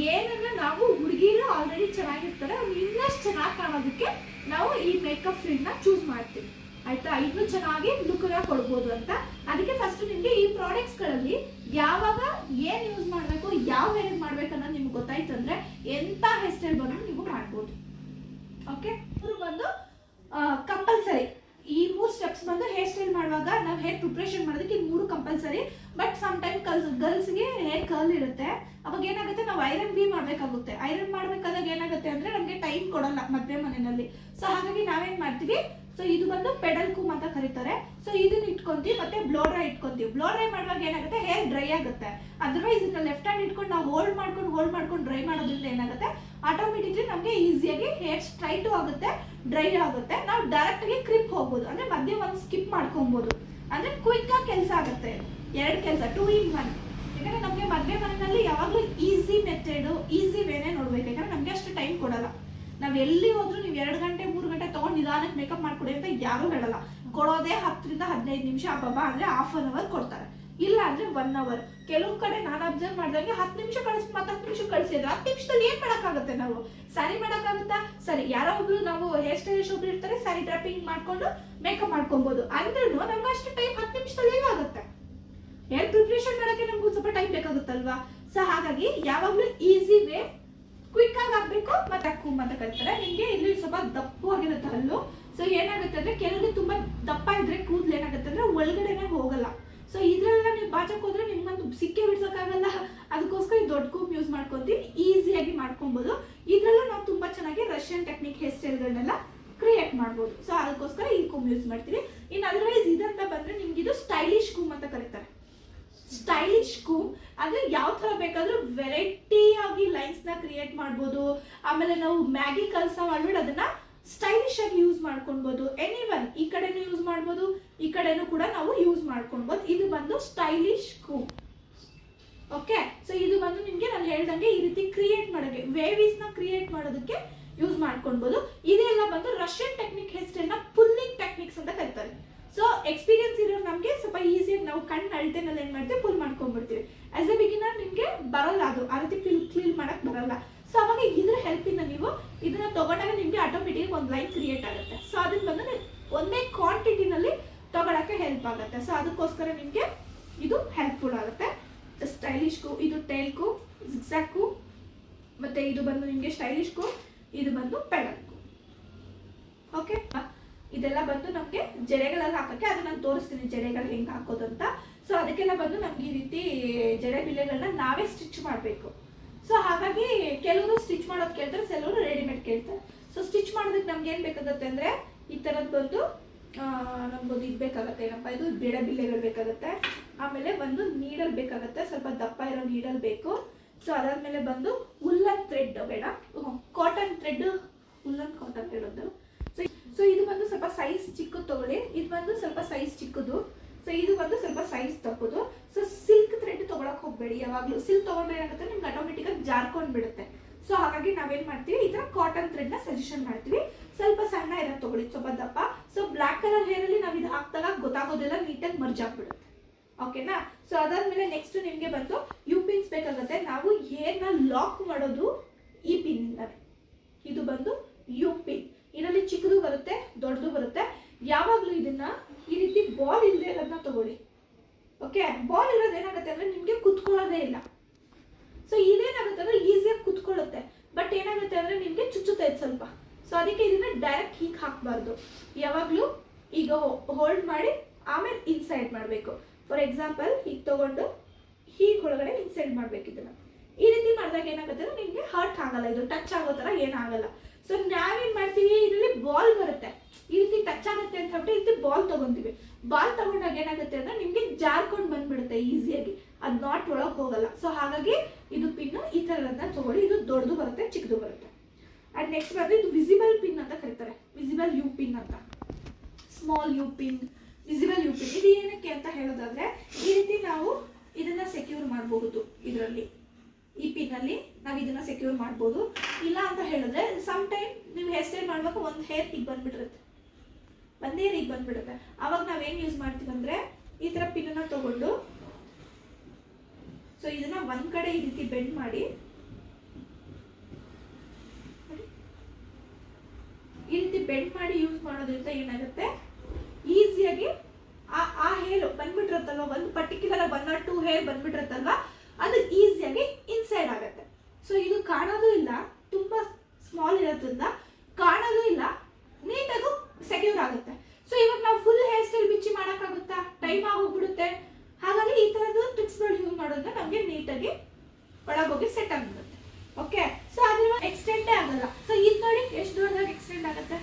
ಏನನ್ನ ನಾವು ಹುಡುಗಿರು ಆಲ್ರೆಡಿ ಚೆನ್ನಾಗಿರ್ತಾರೆ ಅವ್ರು ಇನ್ನಷ್ಟು ಚೆನ್ನಾಗಿ ಕಾಣೋದಕ್ಕೆ ನಾವು ಈ ಮೇಕಪ್ ಫೀಲ್ಡ್ನ ಚೂಸ್ ಮಾಡ್ತೀವಿ ಆಯ್ತಾ. ಇನ್ನೂ ಚೆನ್ನಾಗಿ ಲುಕ್ನ ಕೊಡ್ಬೋದು ಅಂತ. ಅದಕ್ಕೆ ಫಸ್ಟ್ ನಿಮಗೆ ಈ ಪ್ರಾಡಕ್ಟ್ಸ್ಗಳಲ್ಲಿ ಯಾವಾಗ ಏನು ಯೂಸ್ ಮಾಡಬೇಕು, ಯಾವ ಹೇರ್ ಮಾಡಬೇಕು ಅನ್ನೋದು ನಿಮ್ಗೆ ಗೊತ್ತಾಯ್ತು ಅಂದರೆ ಎಂಥ ಹೇರ್ ಸ್ಟೈಲ್ ಬಂದು ನೀವು ಮಾಡ್ಬೋದು. ಓಕೆ, ಇವರು ಬಂದು ಕಂಪಲ್ಸರಿ ಈ 3 ಸ್ಟೆಪ್ಸ್ ಬಂದು ಹೇರ್ ಸ್ಟೈಲ್ ಮಾಡುವಾಗ ನಾವು ಹೇರ್ ಪ್ರಿಪ್ರೇಷನ್ ಮಾಡೋದಕ್ಕೆ ಈ 3 ಕಂಪಲ್ಸರಿ. ಬಟ್ ಸಮ್ ಟೈಮ್ ಗರ್ಲ್ಸ್ಗೆ ಹೇರ್ ಕರ್ಲ್ ಇರುತ್ತೆ, ಅವಾಗ ಏನಾಗುತ್ತೆ ನಾವು ಐರನ್ ಬಿ ಮಾಡಬೇಕಾಗುತ್ತೆ. ಐರನ್ ಮಾಡಬೇಕಾದಾಗ ಏನಾಗುತ್ತೆ ಅಂದರೆ ನಮಗೆ ಟೈಮ್ ಕೊಡಲ್ಲ ಮದುವೆ ಮನೆಯಲ್ಲಿ. ಸೊ ಹಾಗಾಗಿ ನಾವೇನು ಮಾಡ್ತೀವಿ, ಸೊ ಇದು ಬಂದು ಪೆಡಲ್ ಕೂಮ್ ಅಂತ ಕರೀತಾರೆ. ಸೊ ಇದನ್ನ ಇಟ್ಕೊಂತೀವಿ ಮತ್ತೆ ಬ್ಲೋ ಡ್ರೈ ಇಟ್ಕೊಂತೀವಿ. ಬ್ಲೋ ಡ್ರೈ ಮಾಡುವಾಗ ಏನಾಗುತ್ತೆ ಹೇರ್ ಡ್ರೈ ಆಗುತ್ತೆ. ಅದರ್ವೈಸ್ ಇದನ್ನ ಲೆಫ್ಟ್ ಹ್ಯಾಂಡ್ ಇಟ್ಕೊಂಡು ನಾವು ಹೋಲ್ಡ್ ಮಾಡ್ಕೊಂಡು ಡ್ರೈ ಮಾಡೋದ್ರಿಂದ ಏನಾಗುತ್ತೆ ಆಟೋಮೆಟಿಕ್ಲಿ ನಮಗೆ ಈಸಿಯಾಗಿ ಹೇರ್ ಸ್ಟ್ರೈಟು ಆಗುತ್ತೆ, ಡ್ರೈ ಆಗುತ್ತೆ. ನಾವು ಡೈರೆಕ್ಟಾಗಿ ಕ್ರಿಪ್ ಹೋಗ್ಬೋದು, ಅಂದರೆ ಮಧ್ಯೆ ಒಂದು ಸ್ಕಿಪ್ ಮಾಡ್ಕೊಬೋದು. ಅಂದರೆ ಕ್ವಿಕ್ಕಾಗಿ ಕೆಲಸ ಆಗುತ್ತೆ. 2 ಕೆಲಸ 2 in 1. ಯಾಕಂದರೆ ನಮಗೆ ಮದುವೆ ಮನೆಯಲ್ಲಿ ಯಾವಾಗಲೂ ಈಸಿ ಮೆಥಡು, ಈಸಿ ವೇನೇ ನೋಡ್ಬೇಕು. ಯಾಕಂದರೆ ನಮಗೆ ಅಷ್ಟು ಟೈಮ್ ಕೊಡಲ್ಲ. ನಾವು ಎಲ್ಲಿ ಹೋದ್ರೂ ನೀವು 2 ಗಂಟೆ 3 ಗಂಟೆ ತೊಗೊಂಡು ನಿಧಾನಕ್ಕೆ ಮೇಕಪ್ ಮಾಡ್ಕೊಡಿ ಅಂತ ಯಾರೂ ಹೇಳಲ್ಲ. ಕೊಡೋದೇ 10 ರಿಂದ 15 ನಿಮಿಷ, ಹಬ್ಬ ಅಂದರೆ ½ an hour ಕೊಡ್ತಾರೆ, ಇಲ್ಲ ಅಂದರೆ 1 hour. ಕೆಲವು ಕಡೆ ನಾನು ಅಬ್ಸರ್ವ್ ಮಾಡಿದಂಗೆ 10 ನಿಮಿಷ ಕಳಿಸಿ ಮತ್ತೆ 10 ನಿಮಿಷ ಕಳಿಸಿದ್ರೆ 10 ನಿಮಿಷದಲ್ಲಿ ಏನು ಮಾಡೋಕ್ಕಾಗುತ್ತೆ? ನಾವು ಸ್ಯಾರಿ ಮಾಡೋಕ್ಕಾಗುತ್ತಾ? ಸರಿ, ಯಾರೋ ಒಬ್ರು ನಾವು ಹೇರ್ ಸ್ಟೈಲಿಸ್ಟ್ ಒಬ್ರು ಇರ್ತಾರೆ, ಸ್ಯಾರಿ ಡ್ರಾಪಿಂಗ್ ಮಾಡ್ಕೊಂಡು ಮೇಕಪ್ ಮಾಡ್ಕೊಬೋದು. ಅಂದ್ರೂ ನಮ್ಗೆ ಅಷ್ಟು ಟೈಮ್ 10 ನಿಮಿಷದಲ್ಲಿ ಏನಾಗುತ್ತೆ? ಹೇರ್ ಪ್ರಿಪ್ರೇಷನ್ ಮಾಡೋಕ್ಕೆ ನಮ್ಗೆ ಸ್ವಲ್ಪ ಟೈಮ್ ಬೇಕಾಗುತ್ತಲ್ವಾ. ಸೊ ಹಾಗಾಗಿ ಯಾವಾಗಲೂ ಈಸಿ ವೇ, ಕ್ವಿಕ್ ಆಗಿ ಆಗಬೇಕು. ಮತ್ತೆ ಕೂಮ್ ಅಂತ ಕರೀತಾರೆ. ನಿಮಗೆ ಇಲ್ಲಿ ಸ್ವಲ್ಪ ದಪ್ಪವಾಗಿರುತ್ತೆ ಹಲ್ಲು. ಸೊ ಏನಾಗುತ್ತೆ ಅಂದರೆ ಕೆಲವರಿಗೆ ತುಂಬ ದಪ್ಪ ಇದ್ರೆ ಕೂದಲು ಏನಾಗುತ್ತೆ ಅಂದರೆ ಒಳಗಡೆನೆ ಹೋಗಲ್ಲ. ಸೊ ಇದರೆಲ್ಲ ನೀವು ಬಾಚಕ್ಕೆ ಹೋದ್ರೆ ನಿಮ್ಮಂತೂ ಸಿಕ್ಕೇ ಬಿಡ್ಸೋಕ್ಕಾಗಲ್ಲ. ಅದಕ್ಕೋಸ್ಕರ ಈ ದೊಡ್ಡ ಕೂಮ್ ಯೂಸ್ ಮಾಡ್ಕೊತೀವಿ, ಈಸಿಯಾಗಿ ಮಾಡ್ಕೊಬೋದು. ಇದರಲ್ಲೂ ನಾವು ತುಂಬ ಚೆನ್ನಾಗಿ ರಷ್ಯನ್ ಟೆಕ್ನಿಕ್ ಹೇರ್ ಸ್ಟೈಲ್ಗಳನ್ನೆಲ್ಲ ಕ್ರಿಯೇಟ್ ಮಾಡ್ಬೋದು. ಸೊ ಅದಕ್ಕೋಸ್ಕರ ಈ ಕೂಮ್ ಯೂಸ್ ಮಾಡ್ತೀವಿ. ಇನ್ನು ಅದರ್ವೈಸ್ ಇದಂತ ಬಂದರೆ ನಿಮ್ಗೆ ಇದು ಸ್ಟೈಲಿಶ್ ಕೂಮ್ ಅಂತ ಕರೀತಾರೆ. ಸ್ಟೈಲಿಶ್ ಕೂಮ್ ಅಂದರೆ ಯಾವ ಥರ ಬೇಕಾದರೂ ವೆರೈಟಿ ಆಗಿ ಲೈನ್ಸ್ನ ಕ್ರಿಯೇಟ್ ಮಾಡ್ಬೋದು. ಆಮೇಲೆ ನಾವು ಮ್ಯಾಗಿ ಕೆಲಸ ಮಾಡ್ಬಿಟ್ಟು ಅದನ್ನ ಸ್ಟೈಲಿಶ್ ಆಗಿ ಯೂಸ್ ಮಾಡ್ಕೊಳ್ಬೋದು. ಎನಿವನ್ ಈ ಕಡೆನೂ ಯೂಸ್ ಮಾಡ್ಬೋದು, ಈ ಕಡೆನೂ ಕೂಡ ನಾವು ಯೂಸ್ ಮಾಡ್ಕೊಳ್ಬೋದು. ಇದು ಬಂದು ಸ್ಟೈಲಿಶ್ ಕೂಮ್. ಓಕೆ, ಸೊ ಇದು ಬಂದು ನಿಮಗೆ ನಾನು ಹೇಳ್ದಂಗೆ ಈ ರೀತಿ ಕ್ರಿಯೇಟ್ ಮಾಡೋಕ್ಕೆ, ವೇವೀಸ್ನ ಕ್ರಿಯೇಟ್ ಮಾಡೋದಕ್ಕೆ ಯೂಸ್ ಮಾಡ್ಕೊಳ್ಬೋದು. ಇದೆಲ್ಲ ಬಂದು ರಷ್ಯನ್ ಟೆಕ್ನಿಕ್ ಹೇರ್ ಸ್ಟೈಲ್ನ ಪುಲ್ಲಿಂಗ್ ಟೆಕ್ನಿಕ್ಸ್ ಅಂತ ಕರೀತಾರೆ. ಸೊ ಎಕ್ಸ್ಪೀರಿಯನ್ಸ್ ಇರೋ ನಮಗೆ ಸ್ವಲ್ಪ ಈಸಿಯಾಗಿ ನಾವು ಕಣ್ಣು ಅಳತೆನಲ್ಲಿ ಏನು ಮಾಡ್ತೀವಿ, ಪುಲ್ ಮಾಡ್ಕೊಂಡ್ಬಿಡ್ತೀವಿ. ಆಸ್ ಎ ಬಿಗಿನರ್ ನಿಮಗೆ ಬರಲ್ಲ, ಅದು ಆ ರೀತಿ ಕ್ಲೀನ್ ಮಾಡಕ್ಕೆ ಬರಲ್ಲ. ಸೊ ಅವಾಗ ಇದ್ರ ಹೆಲ್ಪಿಂದ ನೀವು ಇದನ್ನ ತಗೊಂಡಾಗ ನಿಮಗೆ ಆಟೋಮೆಟಿಕ್ ಒಂದು ಲೈನ್ ಕ್ರಿಯೇಟ್ ಆಗುತ್ತೆ. ಸೊ ಅದನ್ನ ಬಂದು ಒಂದೇ ಕ್ವಾಂಟಿಟಿನಲ್ಲಿ ತಗೊಳಕ್ಕೆ ಹೆಲ್ಪ್ ಆಗುತ್ತೆ. ಸೊ ಅದಕ್ಕೋಸ್ಕರ ನಿಮಗೆ ಇದು ಹೆಲ್ಪ್ಫುಲ್ ಆಗುತ್ತೆ. ಸ್ಟೈಲಿಶ್ ಗೂ, ಇದು ಟೈಲ್ ಗೂ, ಜಿಗ್ಜಾಗ್ ಗೂ, ಮತ್ತೆ ಇದು ಬಂದು ನಿಮಗೆ ಸ್ಟೈಲಿಶ್ ಗೂ, ಇದು ಬಂದು ಪೆಡಲ್ ಗೂ. ಓಕೆ, ಇದೆಲ್ಲ ಬಂದು ನಮಗೆ ಜಡೆಗಳಲ್ಲಿ ಹಾಕೋಕ್ಕೆ, ಅದು ನಾನು ತೋರಿಸ್ತೀನಿ ಜಡೆಗಳು ಹೆಂಗೆ ಹಾಕೋದು ಅಂತ. ಸೊ ಅದಕ್ಕೆಲ್ಲ ಬಂದು ನಮ್ಗೆ ಈ ರೀತಿ ಜಡೆ ಬಿಲ್ಲೆಗಳನ್ನ ನಾವೇ ಸ್ಟಿಚ್ ಮಾಡಬೇಕು. ಸೊ ಹಾಗಾಗಿ ಕೆಲವರು ಸ್ಟಿಚ್ ಮಾಡೋದು ಕೇಳ್ತಾರೆ, ಕೆಲವರು ರೆಡಿಮೇಡ್ ಕೇಳ್ತಾರೆ. ಸೊ ಸ್ಟಿಚ್ ಮಾಡೋದಕ್ಕೆ ನಮ್ಗೆ ಏನು ಬೇಕಾಗುತ್ತೆ ಅಂದರೆ ಈ ಥರದ್ದು ಬಂದು ನಮ್ಗೊಂದು ಇದು ಬೇಕಾಗುತ್ತೆ. ಏನಪ್ಪ ಇದು, ಜಡೆ ಬಿಲ್ಲೆಗಳು ಬೇಕಾಗುತ್ತೆ. ಆಮೇಲೆ ಒಂದು ನೀಡಲ್ ಬೇಕಾಗುತ್ತೆ, ಸ್ವಲ್ಪ ದಪ್ಪ ಇರೋ ನೀಡಲ್ ಬೇಕು. ಸೊ ಅದಾದಮೇಲೆ ಬಂದು ಉಲ್ಲನ್ ಥ್ರೆಡ್ ಬೇಡ, ಕಾಟನ್ ಥ್ರೆಡ್, ಉಲ್ಲನ್ ಕಾಟನ್ ಹೇಳೋದು. ಸೊ ಇದು ಬಂದು ಸ್ವಲ್ಪ ಸೈಜ್ ಚಿಕ್ಕದು ತಗೊಳ್ಳಿ, ಇದು ಬಂದು ಸ್ವಲ್ಪ ಸೈಜ್ ಚಿಕ್ಕದು. ಸೊ ಇದು ಬಂದು ಸ್ವಲ್ಪ ಸೈಜ್ ತಪ್ಪದು. ಸೊ ಸಿಲ್ಕ್ ಥ್ರೆಡ್ ತೊಗೊಳಕ್ ಹೋಗಬೇಡಿ ಯಾವಾಗಲೂ. ಸಿಲ್ಕ್ ತೊಗೊಂಡ್ರೆ ಏನಾಗುತ್ತೆ ನಿಮ್ಗೆ ಆಟೋಮೆಟಿಕಾಗಿ ಜಾರ್ಕೊಂಡು ಬಿಡುತ್ತೆ. ಸೊ ಹಾಗಾಗಿ ನಾವೇನು ಮಾಡ್ತೀವಿ, ಈ ಥರ ಕಾಟನ್ ಥ್ರೆಡ್ನ ಸಜೆಷನ್ ಮಾಡ್ತೀವಿ. ಸ್ವಲ್ಪ ಸಣ್ಣ ಇರೋದು ತೊಗೊಳ್ಳಿ, ಸ್ವಲ್ಪ ದಪ್ಪ. ಸೊ ಬ್ಲ್ಯಾಕ್ ಕಲರ್ ಹೇರಲ್ಲಿ ನಾವು ಇದು ಹಾಕಿದಾಗ ಗೊತ್ತಾಗೋದಿಲ್ಲ, ನೀಟಾಗಿ ಮರ್ಜ್ ಆಗ್ಬಿಡುತ್ತೆ. ಓಕೆನಾ. ಸೊ ಅದಾದ್ಮೇಲೆ ನೆಕ್ಸ್ಟ್ ನಿಮಗೆ ಬಂದು ಯು ಪಿನ್ಸ್ ಬೇಕಾಗುತ್ತೆ. ನಾವು ಹೇರ್ನ ಲಾಕ್ ಮಾಡೋದು ಈ ಪಿನ್ನಿಂದ. ಇದು ಬಂದು ಯು ಪಿನ್. ಇದರಲ್ಲಿ ಚಿಕ್ಕದು ಬರುತ್ತೆ, ದೊಡ್ಡದು ಬರುತ್ತೆ. ಯಾವಾಗಲೂ ಇದನ್ನ ಈ ರೀತಿ ಬಾಲ್ ಇಲ್ಲದೆ ಇರೋದನ್ನ ತಗೊಳ್ಳಿ. ಓಕೆ, ಬಾಲ್ ಇರೋದು ಏನಾಗುತ್ತೆ ಅಂದರೆ ನಿಮಗೆ ಕುತ್ಕೊಳ್ಳೋದೇ ಇಲ್ಲ. ಸೊ ಇದೇನಾಗುತ್ತೆ ಅಂದರೆ ಈಸಿಯಾಗಿ ಕುತ್ಕೊಳ್ಳುತ್ತೆ, ಬಟ್ ಏನಾಗುತ್ತೆ ಅಂದರೆ ನಿಮಗೆ ಚುಚ್ಚುತ್ತೆ ಸ್ವಲ್ಪ. ಸೊ ಅದಕ್ಕೆ ಇದನ್ನ ಡೈರೆಕ್ಟ್ ಹೀಗೆ ಹಾಕಬಾರ್ದು. ಯಾವಾಗಲೂ ಈಗ ಹೋಲ್ಡ್ ಮಾಡಿ ಆಮೇಲೆ ಇನ್ಸೈಡ್ ಮಾಡಬೇಕು. ಫಾರ್ ಎಕ್ಸಾಂಪಲ್ ಹೀಗೆ ತಗೊಂಡು ಹೀಗೆ ಒಳಗಡೆ ಇನ್ಸೈಡ್ ಮಾಡಬೇಕು. ಇದನ್ನ ಈ ರೀತಿ ಮಾಡಿದಾಗ ಏನಾಗುತ್ತೆ ಅಂದರೆ ನಿಮಗೆ ಹರ್ಟ್ ಆಗಲ್ಲ, ಇದು ಟಚ್ ಆಗೋ ಥರ ಏನಾಗಲ್ಲ. ಸೊ ನಾವೇನು ಮಾಡ್ತೀವಿ, ಇದರಲ್ಲಿ ಬಾಲ್ ಬರುತ್ತೆ, ಈ ರೀತಿ ಟಚ್ ಆಗುತ್ತೆ ಅಂತ ಹೇಳ್ಬಿಟ್ಟು ಈ ರೀತಿ ಬಾಲ್ ತೊಗೊತೀವಿ. ಬಾಲ್ ತಗೊಂಡಾಗ ಏನಾಗುತ್ತೆ ಅಂದರೆ ನಿಮಗೆ ಜಾರ್ಕೊಂಡು ಬಂದ್ಬಿಡುತ್ತೆ ಈಸಿಯಾಗಿ, ಅದು ನಾಟ್ ಒಳಗೆ ಹೋಗಲ್ಲ. ಸೊ ಹಾಗಾಗಿ ಇದು ಪಿನ್ನು ಈ ಥರದನ್ನ ತಗೊಳ್ಳಿ. ಇದು ದೊಡ್ಡದು ಬರುತ್ತೆ, ಚಿಕ್ಕದು ಬರುತ್ತೆ. ಆ್ಯಂಡ್ ನೆಕ್ಸ್ಟ್ ಬಂದು ಇದು ವಿಸಿಬಲ್ ಪಿನ್ ಅಂತ ಕರೀತಾರೆ, ವಿಸಿಬಲ್ ಯು ಪಿನ್ ಅಂತ. Small U pin, visible U pin. ಇದು ಏನಕ್ಕೆ ಅಂತ ಹೇಳೋದಾದ್ರೆ ಈ ರೀತಿ ನಾವು ಇದನ್ನ ಸೆಕ್ಯೂರ್ ಮಾಡಬಹುದು. ಇದರಲ್ಲಿ ಈ ಪಿನ್ನಲ್ಲಿ ನಾವು ಇದನ್ನ ಸೆಕ್ಯೂರ್ ಮಾಡ್ಬೋದು. ಇಲ್ಲ ಅಂತ ಹೇಳಿದ್ರೆ ಸಮ್ ಟೈಮ್ ನೀವು ಹೇರ್ ಸ್ಟೈಲ್ ಮಾಡುವಾಗ ಒಂದು ಹೇರ್ ಹೀಗೆ ಬಂದ್ಬಿಟ್ಟಿರುತ್ತೆ, ಒಂದೇ ಹೇರ್ ಹೀಗೆ ಬಂದ್ಬಿಡುತ್ತೆ. ಅವಾಗ ನಾವೇನು ಯೂಸ್ ಮಾಡ್ತೀವಿ ಅಂದರೆ ಈ ಥರ ಪಿನ್ನನ್ನು ತಗೊಂಡು, ಸೊ ಇದನ್ನ ಒಂದು ಕಡೆ ಈ ರೀತಿ ಬೆಂಡ್ ಮಾಡಿ ರೀತಿ ಬೆಂಡ್ ಮಾಡಿ ಯೂಸ್ ಮಾಡೋದ್ರಿಂದ ಏನಾಗುತ್ತೆ, ಈಸಿಯಾಗಿ ಆ ಹೇರ್ ಬಂದ್ಬಿಟ್ಟಿರುತ್ತಲ್ವ, ಒಂದು ಪರ್ಟಿಕ್ಯುಲರ್ 1 or 2 ಹೇರ್ ಬಂದ್ಬಿಟ್ಟಿರುತ್ತಲ್ವ, ಅದು ಈಸಿಯಾಗಿ ಇನ್ಸೈಡ್ ಆಗುತ್ತೆ. ಸೊ ಇದು ಕಾಣೋದು ಇಲ್ಲ, ತುಂಬಾ ಸ್ಮಾಲ್ ಇರೋದ್ರಿಂದ ಕಾಣೋದು ಇಲ್ಲ, ನೀಟಾಗೂ ಸೆಕ್ಯೂರ್ ಆಗುತ್ತೆ. ಸೊ ಇವಾಗ ನಾವು ಫುಲ್ ಹೇರ್ ಸ್ಟೈಲ್ ಬಿಚ್ಚಿ ಮಾಡೋಕ್ಕಾಗುತ್ತಾ, ಟೈಮ್ ಆಗೋಗ್ಬಿಡುತ್ತೆ. ಹಾಗಾಗಿ ಈ ಥರದ್ದು ಟ್ರಿಕ್ಸ್ಗಳು ಯೂಸ್ ಮಾಡೋದ್ರಿಂದ ನಮಗೆ ನೀಟಾಗಿ ಒಳಗೋಗಿ ಸೆಟ್ ಆಗಿಬಿಡುತ್ತೆ. ಓಕೆ, ಸೊ ಅದ್ರ ಎಕ್ಸ್ಟೆಂಡೇ ಆಗಲ್ಲ. ಸೊ ಇದು ನೋಡಿ ಎಷ್ಟು ದೊಡ್ಡದಾಗಿ ಎಕ್ಸ್ಟೆಂಡ್ ಆಗುತ್ತೆ.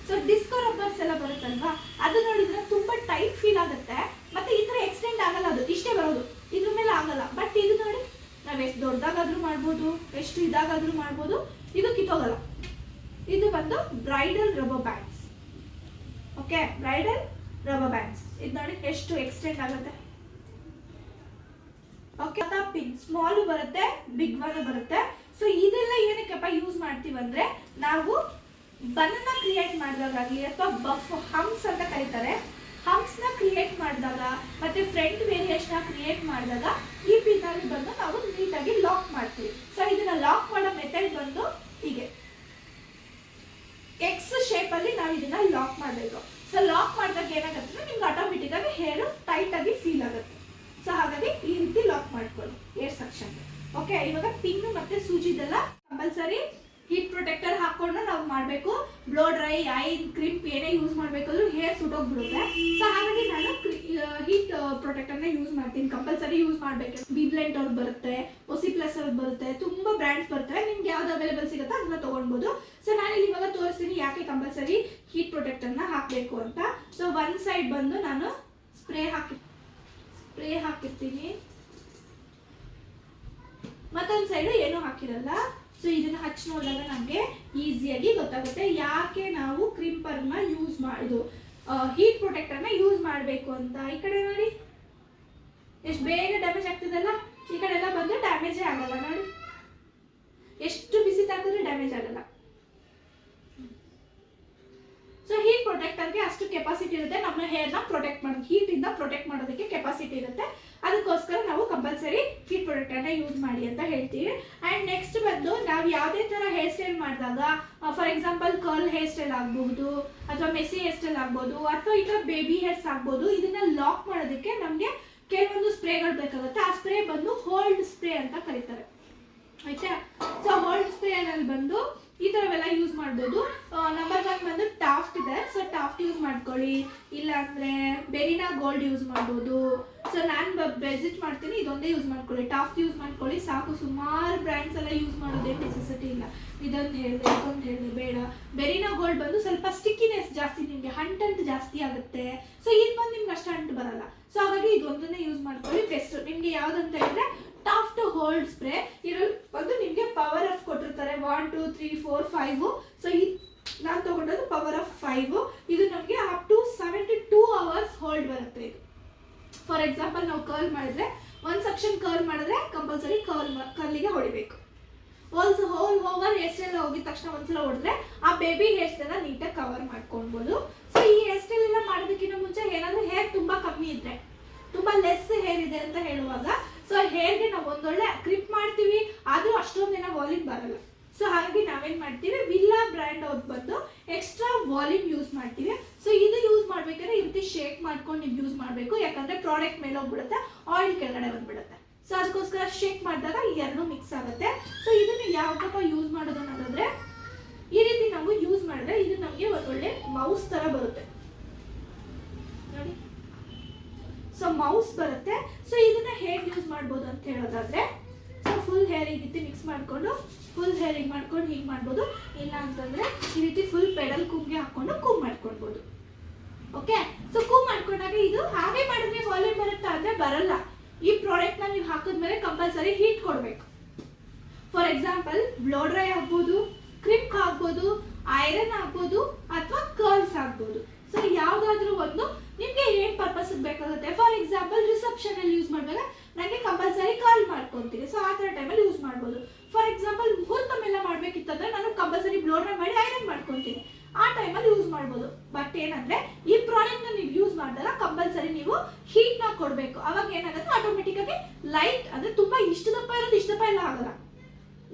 ಸೊ ಡಿಸ್ಕೋ ರಬ್ಬರ್ಸ್ ಎಲ್ಲ ಬರುತ್ತಲ್ವಾ, ಅದು ನೋಡಿದ್ರೆ ತುಂಬಾ ಟೈಟ್ ಫೀಲ್ ಆಗುತ್ತೆ. ಮತ್ತೆ ಈ ತರ ಎಕ್ಸ್ಟೆಂಡ್ ಆಗಲ್ಲ, ಅದು ಇಷ್ಟೇ ಬರೋದು, ಇದ್ರ ಮೇಲೆ ಆಗಲ್ಲ. ಬಟ್ ಇದು ನೋಡಿ, ನಾವ್ ಎಷ್ಟು ದೊಡ್ಡದಾಗಾದ್ರೂ ಮಾಡ್ಬೋದು, ಎಷ್ಟು ಇದಾಗಾದ್ರೂ ಮಾಡ್ಬೋದು, ಇದು ಕಿತ್ತೋಗಲ್ಲ. ಇದು ಬಂದು bridal rubber bands. Okay, bridal rubber bands. ಇದು ನೋಡಿ ಎಷ್ಟು ಎಕ್ಸ್ಟೆಂಡ್ ಆಗುತ್ತೆ. ಓಕೆ, ಪಿನ್ ಸ್ಮಾಲ್ ಬರುತ್ತೆ, ಬಿಗ್ ಒನ್ ಬರುತ್ತೆ. ಸೊ ಇದೆಲ್ಲ ಏನಕ್ಕಪ್ಪ ಯೂಸ್ ಮಾಡ್ತೀವಿ ಅಂದ್ರೆ, ನಾವು ಬನ್ನ ಕ್ರಿಯೇಟ್ ಮಾಡಿದಾಗಲಿ ಅಥವಾ ಬಫ್ ಹಂಪ್ಸ್ ಅಂತ ಕರೀತಾರೆ, ಹಂಪ್ಸ್ ನ ಕ್ರಿಯೇಟ್ ಮಾಡಿದಾಗ ಮತ್ತೆ ಫ್ರಂಟ್ ವೇರಿಯೇಷನ್ ಕ್ರಿಯೇಟ್ ಮಾಡಿದಾಗ ಈ ಪಿನ್ ಅಲ್ಲಿ ಬಂದು ನಾವು ನೀಟಾಗಿ ಲಾಕ್ ಮಾಡ್ತೀವಿ. ಸೊ ಇದನ್ನ ಲಾಕ್ ಮಾಡೋ ಮೆಥಡ್ ಬಂದು ಹೀಗೆ ಎಕ್ಸ್ ಶೇಪ್ ಅಲ್ಲಿ ನಾವು ಇದನ್ನ ಲಾಕ್ ಮಾಡಬೇಕು. ಸೊ ಲಾಕ್ ಮಾಡಿದಾಗ ಏನಾಗುತ್ತೆ, ನಿಮ್ಗೆ ಆಟೋಮೆಟಿಕ್ ಆಗಿ ಹೇರ್ ಟೈಟ್ ಆಗಿ ಫೀಲ್ ಆಗುತ್ತೆ. ಸೊ ಹಾಗಾಗಿ ಈ ರೀತಿ ಲಾಕ್ ಮಾಡ್ಕೊಳ್ಳಿ ಏರ್ ಸೆಕ್ಷನ್. ಓಕೆ, ಇವಾಗ ಪಿನ್ ಮತ್ತೆ ಸೂಜಿದೆಲ್ಲ ಕಂಪಲ್ಸರಿ ಹೀಟ್ ಪ್ರೊಟೆಕ್ಟರ್ ಹಾಕೊಂಡು ನಾವು ಮಾಡಬೇಕು. ಬ್ಲೋ ಡ್ರೈ, ಐ ಕ್ರಿಪ್ ಏನೇ ಯೂಸ್ ಮಾಡಬೇಕಾದ್ರೂ ಹೇರ್ ಸುಟ್ಟೋಗ್ಬಿಡುತ್ತೆ. ಸೊ ಹಾಗಾಗಿ ನಾನು ಹೀಟ್ ಪ್ರೊಟೆಕ್ಟರ್ನ ಯೂಸ್ ಮಾಡ್ತೀನಿ, ಕಂಪಲ್ಸರಿ ಯೂಸ್ ಮಾಡಬೇಕು. ಬಿಬ್ಲೆಂಟ್ ಅವ್ರದ್ದು ಬರುತ್ತೆ, ಒಸಿ ಪ್ಲಸ್ ಅವ್ರದ್ದು ಬರುತ್ತೆ, ತುಂಬಾ ಬ್ರ್ಯಾಂಡ್ಸ್ ಬರ್ತವೆ. ನಿಮ್ಗೆ ಯಾವ್ದು ಅವೈಲೇಬಲ್ ಸಿಗುತ್ತೋ ಅದನ್ನ ತಗೊಳ್ಬೋದು. ಸೊ ನಾನಿಲ್ಲಿ ಇವಾಗ ತೋರಿಸ್ತೀನಿ ಯಾಕೆ ಕಂಪಲ್ಸರಿ ಹೀಟ್ ಪ್ರೊಟೆಕ್ಟರ್ನ ಹಾಕಬೇಕು ಅಂತ. ಸೊ ಒನ್ ಸೈಡ್ ಬಂದು ನಾನು ಸ್ಪ್ರೇ ಹಾಕಿರ್ತೀನಿ, ಮತ್ತೊಂದು ಸೈಡ್ ಏನೂ ಹಾಕಿರಲ್ಲ. ಸೊ ಇದನ್ನ ಹಚ್ಚಿ ನೋಡಿದಾಗ ನಮಗೆ ಈಸಿಯಾಗಿ ಗೊತ್ತಾಗುತ್ತೆ ಯಾಕೆ ನಾವು ಕ್ರಿಂಪರ್ನ ಯೂಸ್ ಮಾಡಿದ್ದು, ಹೀಟ್ ಪ್ರೊಟೆಕ್ಟರ್ನ ಯೂಸ್ ಮಾಡಬೇಕು ಅಂತ. ಈ ಕಡೆ ನೋಡಿ ಎಷ್ಟು ಬೇಗ ಡ್ಯಾಮೇಜ್ ಆಗ್ತದಲ್ಲ, ಈ ಕಡೆ ಎಲ್ಲ ಬಂದು ಡ್ಯಾಮೇಜೇ ಆಗಲ್ಲ. ನೋಡಿ ಎಷ್ಟು ಬಿಸಿ ತಾಕಿದ್ರೆ ಡ್ಯಾಮೇಜ್ ಆಗಲ್ಲ. ಸೊ ಹೀಟ್ ಪ್ರೊಟೆಕ್ಟರ್ಗೆ ಅಷ್ಟು ಕೆಪಾಸಿಟಿ ಇರುತ್ತೆ, ನಮ್ಮ ಹೇರ್ನ ಪ್ರೊಟೆಕ್ಟ್ ಮಾಡೋದು, ಹೀಟ್ ಇಂದ ಪ್ರೊಟೆಕ್ಟ್ ಮಾಡೋದಕ್ಕೆ ಕೆಪಾಸಿಟಿ ಇರುತ್ತೆ. ಅದಕ್ಕೋಸ್ಕರ ನಾವು ಕಂಪಲ್ಸರಿ ಹೀಟ್ ಪ್ರೊಟೆಕ್ಟರ್ನ ಯೂಸ್ ಮಾಡಿ ಅಂತ ಹೇಳ್ತೀವಿ. ಅಂಡ್ ನೆಕ್ಸ್ಟ್ ಬಂದು ನಾವು ಯಾವುದೇ ತರ ಹೇರ್ ಸ್ಟೈಲ್ ಮಾಡಿದಾಗ, for example curl hair style ಆಗ್ಬಹುದು, ಅಥವಾ ಮೆಸಿ ಹೇರ್ ಸ್ಟೈಲ್ ಆಗ್ಬಹುದು, ಅಥವಾ ಈ ತರ ಬೇಬಿ ಹೇರ್ಸ್ ಆಗ್ಬಹುದು, ಇದನ್ನ ಲಾಕ್ ಮಾಡೋದಕ್ಕೆ ನಮಗೆ ಕೆಲವೊಂದು ಸ್ಪ್ರೇಗಳು ಬೇಕಾಗುತ್ತೆ. ಆ ಸ್ಪ್ರೇ ಬಂದು ಹೋಲ್ಡ್ ಸ್ಪ್ರೇ ಅಂತ ಕರೀತಾರೆ, ಆಯ್ತಾ. ಸೊ ಹೋಲ್ಡ್ ಸ್ಪ್ರೇ ಅಲ್ಲಿ ಬಂದು ಈ ತರವೆಲ್ಲ ಯೂಸ್ ಮಾಡ್ಬೋದು. ನಂಬರ್ 1 ಬಂದು ಟಾಫ್ಟ್ ಇದೆ. ಸೊ ಟಾಫ್ಟ್ ಯೂಸ್ ಮಾಡ್ಕೊಳ್ಳಿ, ಇಲ್ಲ ಅಂದ್ರೆ ಬೆರಿನಾ ಗೋಲ್ಡ್ ಯೂಸ್ ಮಾಡ್ಬೋದು. ಸೊ ನಾನು ವಿಸಿಟ್ ಮಾಡ್ತೀನಿ, ಇದೊಂದೇ ಯೂಸ್ ಮಾಡ್ಕೊಳ್ಳಿ, ಟಾಫ್ಟ್ ಯೂಸ್ ಮಾಡ್ಕೊಳ್ಳಿ ಸಾಕು. ಸುಮಾರು ಬ್ರ್ಯಾಂಡ್ಸ್ ಎಲ್ಲ ಯೂಸ್ ಮಾಡೋದೇನು ನೆಸೆಸಿಟಿ ಇಲ್ಲ. ಇದೊಂದು ಹೇಳಿದೆ, ಇದೊಂದು ಹೇಳಿದೆ, ಬೇಡ. ಬೆರಿನಾ ಗೋಲ್ಡ್ ಬಂದು ಸ್ವಲ್ಪ ಸ್ಟಿಕ್ಕಿನೆಸ್ ಜಾಸ್ತಿ, ನಿಮಗೆ ಅಂಟು ಜಾಸ್ತಿ ಆಗುತ್ತೆ. ಸೊ ಇದು ಬಂದು ನಿಮ್ಗೆ ಅಷ್ಟು ಅಂಟು ಬರಲ್ಲ. ಸೊ ಹಾಗಾಗಿ ಇದೊಂದನ್ನೇ ಯೂಸ್ ಮಾಡ್ಕೊಳ್ಳಿ ಬೆಸ್ಟ್. ನಿಮ್ಗೆ ಯಾವ್ದಂತ ಹೇಳಿದ್ರೆ ಟಾಫ್ಟ್ ಹೋಲ್ಡ್ ಸ್ಪ್ರೇ ಇದ್ರಲ್ಲಿ ಬಂದು ನಿಮಗೆ ಪವರ್ ಆಫ್ ಕೊಟ್ಟಿರ್ತಾರೆ 1 2 3 4 5. ಸೊ ನಾನು ತಗೊಂಡದ್ದು ಪವರ್ ಆಫ್ 5. ಇದು ನಮಗೆ ಅಪ್ ಟು 72 hours ಹೋಲ್ಡ್ ಬರುತ್ತೆ. ಇದು ಫಾರ್ ಎಕ್ಸಾಂಪಲ್ ನಾವು ಕರ್ಲ್ ಮಾಡಿದ್ರೆ, ಒಂದು ಸೆಕ್ಷನ್ ಕರ್ಲ್ ಮಾಡಿದ್ರೆ ಕಂಪಲ್ಸರಿ ಕರ್ಲಿಗೆ ಹೊಡಿಬೇಕು. ಹೋಲ್ ಓವರ್ ಹೇರ್ ಸ್ಟೈಲ್ ಹೋಗಿದ ತಕ್ಷಣ ಒಂದ್ಸಲ ಹೊಡೆದ್ರೆ ಆ ಬೇಬಿ ಹೇರ್ ಸ್ಟೈಲ್ ನೀಟಾಗಿ ಕವರ್ ಮಾಡ್ಕೊಳ್ಬಹುದು. ಸೊ ಈ ಹೇರ್ ಸ್ಟೈಲ್ ಎಲ್ಲ ಮಾಡೋದಕ್ಕಿಂತ ಮುಂಚೆ ಏನಾದ್ರೂ ಹೇರ್ ತುಂಬಾ ಕಮ್ಮಿ ಇದ್ರೆ, ತುಂಬಾ ಲೆಸ್ ಹೇರ್ ಇದೆ ಅಂತ ಹೇಳುವಾಗ, ಸೊ ಹೇರ್ಗೆ ನಾವು ಒಂದೊಳ್ಳೆ ಕ್ರಿಪ್ ಮಾಡ್ತೀವಿ, ಆದ್ರೂ ಅಷ್ಟೊಂದೇನ ವಾಲ್ಯೂಮ್ ಬರಲ್ಲ. ಸೊ ಹಾಗಾಗಿ ನಾವೇನ್ ಮಾಡ್ತೀವಿ, ವಿಲ್ಲಾ ಬ್ರ್ಯಾಂಡ್ ಅವ್ರು ಬಂದು ಎಕ್ಸ್ಟ್ರಾ ವಾಲ್ಯೂಮ್ ಯೂಸ್ ಮಾಡ್ತೀವಿ. ಸೊ ಇದು ಯೂಸ್ ಮಾಡ್ಬೇಕಾದ್ರೆ ಈ ರೀತಿ ಶೇಕ್ ಮಾಡ್ಕೊಂಡು ನೀವು ಯೂಸ್ ಮಾಡಬೇಕು, ಯಾಕಂದ್ರೆ ಪ್ರಾಡಕ್ಟ್ ಮೇಲೆ ಹೋಗ್ಬಿಡುತ್ತೆ, ಆಯಿಲ್ ಕೆಳಗಡೆ ಬಂದ್ಬಿಡುತ್ತೆ. ಸೊ ಅದಕ್ಕೋಸ್ಕರ ಶೇಕ್ ಮಾಡಿದಾಗ ಈ ಎರಡು ಮಿಕ್ಸ್ ಆಗುತ್ತೆ. ಸೊ ಇದನ್ನ ಯಾವಾಗ ಯೂಸ್ ಮಾಡೋದು ಅನ್ನೋದಾದ್ರೆ, ಈ ರೀತಿ ನಾವು ಯೂಸ್ ಮಾಡಿದ್ರೆ ಇದು ನಮಗೆ ಒಂದೊಳ್ಳೆ ಮೌಸ್ ತರ ಬರುತ್ತೆ ನೋಡಿ. ಸೊ ಮೌಸ್ ಬರುತ್ತೆ. ಸೊ ಇದನ್ನ ಹೇಗೆ ಯೂಸ್ ಮಾಡ್ಬೋದು ಅಂತ ಹೇಳೋದಾದ್ರೆ, ಸೊ ಫುಲ್ ಹೇರ್ ಈ ರೀತಿ ಮಿಕ್ಸ್ ಮಾಡ್ಕೊಂಡು ಫುಲ್ ಹೇರ್ ಹಿಂಗೆ ಮಾಡ್ಕೊಂಡು ಹೀಗೆ ಮಾಡ್ಬೋದು. ಇಲ್ಲ ಅಂತಂದ್ರೆ ಈ ರೀತಿ ಫುಲ್ ಪೆಡಲ್ ಕೂಮ್ಗೆ ಹಾಕೊಂಡು ಕೂಮ್ ಮಾಡ್ಕೊಳ್ಬೋದು. ಓಕೆ, ಸೊ ಕೂಮ್ ಮಾಡ್ಕೊಂಡಾಗ ಇದು ಹಾಗೆ ಮಾಡಿದ್ರೆ ವಾಲ್ಯೂಮ್ ಬರುತ್ತಾ ಅಂದ್ರೆ ಬರಲ್ಲ. ಈ ಪ್ರಾಡಕ್ಟ್ ನ ನೀವು ಹಾಕಿದ್ಮೇಲೆ ಕಂಪಲ್ಸರಿ ಹೀಟ್ ಕೊಡಬೇಕು. ಫಾರ್ ಎಕ್ಸಾಂಪಲ್ ಬ್ಲೋ ಡ್ರೈ ಆಗ್ಬೋದು, ಕ್ರಿಪ್ ಆಗ್ಬೋದು, ಐರನ್ ಆಗ್ಬೋದು, ಅಥವಾ ಕರ್ಲ್ಸ್ ಆಗ್ಬೋದು. ಸೊ ಯಾವ್ದಾದ್ರು ಒಂದು ನಿಮ್ಗೆ ಏನ್ ಪರ್ಪಸ್ ಬೇಕಾಗುತ್ತೆ. ಫಾರ್ ಎಕ್ಸಾಂಪಲ್ ರಿಸೆಪ್ಷನ್ ಅಲ್ಲಿ ಯೂಸ್ ಮಾಡುವಾಗ ನನಗೆ ಕಂಪಲ್ಸರಿ ಕರ್ಲ್ ಮಾಡ್ಕೊಂತೀನಿ, ಸೊ ಆ ತರ ಟೈಮಲ್ಲಿ ಯೂಸ್ ಮಾಡ್ಬೋದು. ಫಾರ್ ಎಕ್ಸಾಂಪಲ್ ಮುಹೂರ್ತ ಮೇಲೆ ಮಾಡ್ಬೇಕಿತ್ತಂದ್ರೆ ನಾನು ಕಂಪಲ್ಸರಿ ಬ್ಲೋ ಡ್ರೈ ಮಾಡಿ ಐರನ್ ಮಾಡ್ಕೊಂತೀನಿ, ಆ ಟೈಮಲ್ಲಿ ಯೂಸ್ ಮಾಡ್ಬೋದು. ಬಟ್ ಏನಂದ್ರೆ ಈ ಪ್ರಾಡಕ್ಟ್ ನ ನೀವು ಯೂಸ್ ಮಾಡಿದಾಗ ಕಂಪಲ್ಸರಿ ನೀವು ಹೀಟ್ ನ ಕೊಡ್ಬೇಕು. ಅವಾಗ ಏನಾಗುತ್ತೆ, ಆಟೋಮೆಟಿಕ್ ಆಗಿ ಲೈಟ್ ಅಂದ್ರೆ ತುಂಬಾ ಇಷ್ಟ ದಪ್ಪ ಇರೋದು ಇಷ್ಟ ದಪ್ಪ ಎಲ್ಲ ಆಗಲ್ಲ,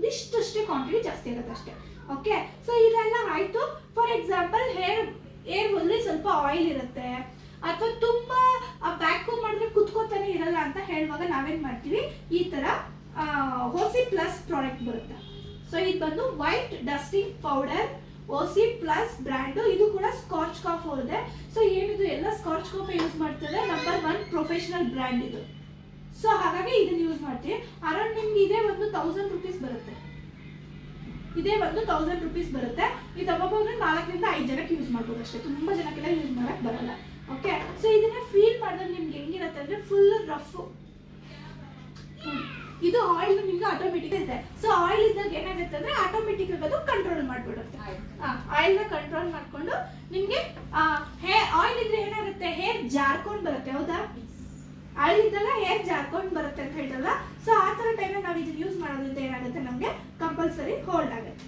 ಇಷ್ಟಷ್ಟೇ ಕ್ವಾಂಟಿಟಿ ಜಾಸ್ತಿ ಆಗುತ್ತೆ ಅಷ್ಟೇ. ಓಕೆ, ಸೊ ಇದೆಲ್ಲ ಆಯ್ತು. ಫಾರ್ ಎಕ್ಸಾಂಪಲ್ ಹೇರ್ ಅಲ್ಲಿ ಸ್ವಲ್ಪ ಆಯಿಲ್ ಇರುತ್ತೆ ಅಥವಾ ತುಂಬಾ ವ್ಯಾಕ್ಯೂಮ್ ಮಾಡಿದ್ರೆ ಕುತ್ಕೋತಾನೆ ಇರಲ್ಲ ಅಂತ ಹೇಳುವಾಗ ನಾವೇನ್ ಮಾಡ್ತೀವಿ, ಈ ತರ ಓಸಿ ಪ್ಲಸ್ ಪ್ರಾಡಕ್ಟ್ ಬರುತ್ತೆ. ಸೊ ಇದು ಬಂದು white dusting powder Osis plus brand. ಇದು ಕೂಡ ಸ್ಕಾಚ್ ಕಾಫ್ ಅವ್ರದೆ. ಸೊ ಏನಿದು ಎಲ್ಲ ಸ್ಕಾಚ್ ಕಾಫ್ ಯೂಸ್ ಮಾಡ್ತಾರೆ, ನಂಬರ್ 1 ಪ್ರೊಫೆಷನಲ್ ಬ್ರ್ಯಾಂಡ್ ಇದು. ಸೊ ಹಾಗಾಗಿ ಇದನ್ನ ಯೂಸ್ ಮಾಡ್ತೀವಿ. ಅರೌಂಡ್ ನಿಮ್ಗೆ ಇದೇ ಒಂದು 1000 ರೂಪೀಸ್ ಬರುತ್ತೆ. ಇದೇ ಒಂದು 1000 ರೂಪೀಸ್ ಬರುತ್ತೆ. ಇದು ತಗೋಬಹುದು 4 ರಿಂದ 5 ಜನಕ್ಕೆ ಯೂಸ್ ಮಾಡ್ಬೋದು ಅಷ್ಟೇ, ತುಂಬಾ ಜನಕ್ಕೆಲ್ಲ ಯೂಸ್ ಮಾಡಕ್ ಬರಲ್ಲ. ಓಕೆ, ಸೊ ಇದನ್ನ ಫೀಲ್ ಮಾಡಿದ್ರೆ ನಿಮ್ಗೆ ಹೆಂಗಿರುತ್ತೆ ಅಂದ್ರೆ ಫುಲ್ ರಫ್. ಇದು ಆಯಿಲ್ ನಿಮ್ಗೆ ಆಟೋಮೆಟಿಕ್ ಇದೆ. ಸೊ ಆಯಿಲ್ ಇದ್ದಾಗ ಏನಾಗುತ್ತೆ ಅಂದ್ರೆ ಆಟೋಮೆಟಿಕ್ ಅದು ಕಂಟ್ರೋಲ್ ಮಾಡ್ಬಿಡುತ್ತೆ. ಆಯಿಲ್ ನ ಕಂಟ್ರೋಲ್ ಮಾಡ್ಕೊಂಡು ನಿಮ್ಗೆ ಆಯಿಲ್ ಇದ್ರೆ ಏನಾಗುತ್ತೆ, ಹೇರ್ ಜಾರ್ಕೊಂಡ್ ಬರುತ್ತೆ. ಹೌದಾ, ಆಯಿಲ್ ಇದ್ದಾಗ ಹೇರ್ ಜಾರ್ಕೊಂಡ್ ಬರುತ್ತೆ ಅಂತ ಹೇಳಲ್ಲ. ಸೊ ಆ ತರ ಟೈಮ್ ನಾವು ಇದನ್ನ ಯೂಸ್ ಮಾಡೋದ್ರಿಂದ ಏನಾಗುತ್ತೆ, ನಮ್ಗೆ ಕಂಪಲ್ಸರಿ ಹೋಲ್ಡ್ ಆಗುತ್ತೆ.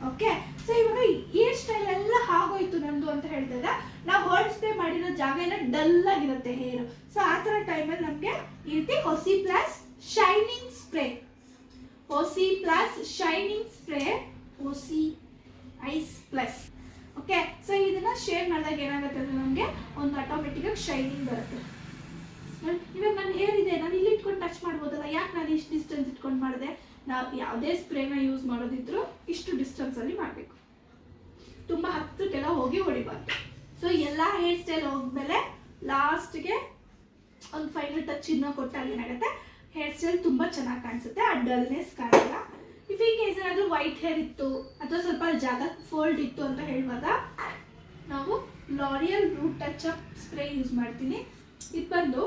ಓಕೆ, ಸೊ ಇವಾಗ ಹೇರ್ ಸ್ಟೈಲ್ ಎಲ್ಲ ಆಗೋಯ್ತು ನಮ್ದು ಅಂತ ಹೇಳಿದಾಗ ನಾವು ಹೋಲ್ಡ್ ಸ್ಪ್ರೇ ಮಾಡಿರೋ ಜಾಗ ಎಲ್ಲ ಡಲ್ ಆಗಿರುತ್ತೆ ಹೇರ್. ಸೊ ಆ ತರ ಟೈಮಲ್ಲಿ ನಮ್ಗೆ ಈ ರೀತಿ Osis plus shining spray, Osis plus shining spray, Osis ice plus. Okay, so ಇದನ್ನ ಶೇರ್ ಮಾಡಿದಾಗ ಏನಾಗುತ್ತೆ ಅಂದ್ರೆ ನಮ್ಗೆ ಒಂದು ಆಟೋಮೆಟಿಕ್ ಆಗಿ ಶೈನಿಂಗ್ ಬರುತ್ತೆ. ಇವಾಗ ನನ್ನ ಹೇರ್ ಇದೆ, ನಾನು ಇಲ್ಲಿ ಇಟ್ಕೊಂಡು ಟಚ್ ಮಾಡ್ಬೋದಲ್ಲ, ಯಾಕೆ ನಾನು ಇಷ್ಟು ಡಿಸ್ಟೆನ್ಸ್ ಇಟ್ಕೊಂಡು ಮಾಡಿದೆ? ನಾವು ಯಾವುದೇ ಸ್ಪ್ರೇನ ಯೂಸ್ ಮಾಡೋದಿದ್ರು ಇಷ್ಟು ಡಿಸ್ಟೆನ್ಸ್ ಅಲ್ಲಿ ಮಾಡಬೇಕು, ತುಂಬಾ ಹತ್ತಿರಕ್ಕೆಲ್ಲ ಹೋಗಿ ಹೊಡಿಬಾರ್ದು. ಸೊ ಎಲ್ಲ ಹೇರ್ ಸ್ಟೈಲ್ ಹೋದ್ಮೇಲೆ ಲಾಸ್ಟ್ಗೆ ಒಂದು ಫೈನಲ್ ಟಚ್ ಇನ್ನ ಕೊಟ್ಟಾಗ ಏನಾಗುತ್ತೆ, ಹೇರ್ ಸ್ಟೈಲ್ ತುಂಬಾ ಚೆನ್ನಾಗಿ ಕಾಣಿಸುತ್ತೆ, ಆ ಡಲ್ನೆಸ್ ಕಾಣಲ್ಲ. ಇಫ್ ಈ ಕೇಸ್ ಏನಾದರೂ ವೈಟ್ ಹೇರ್ ಇತ್ತು ಅಥವಾ ಸ್ವಲ್ಪ ಜಾಗ ಫೋಲ್ಡ್ ಇತ್ತು ಅಂತ ಹೇಳುವಾಗ ನಾವು L'Oreal root touch up spray use ಮಾಡ್ತೀನಿ. ಇದು ಬಂದು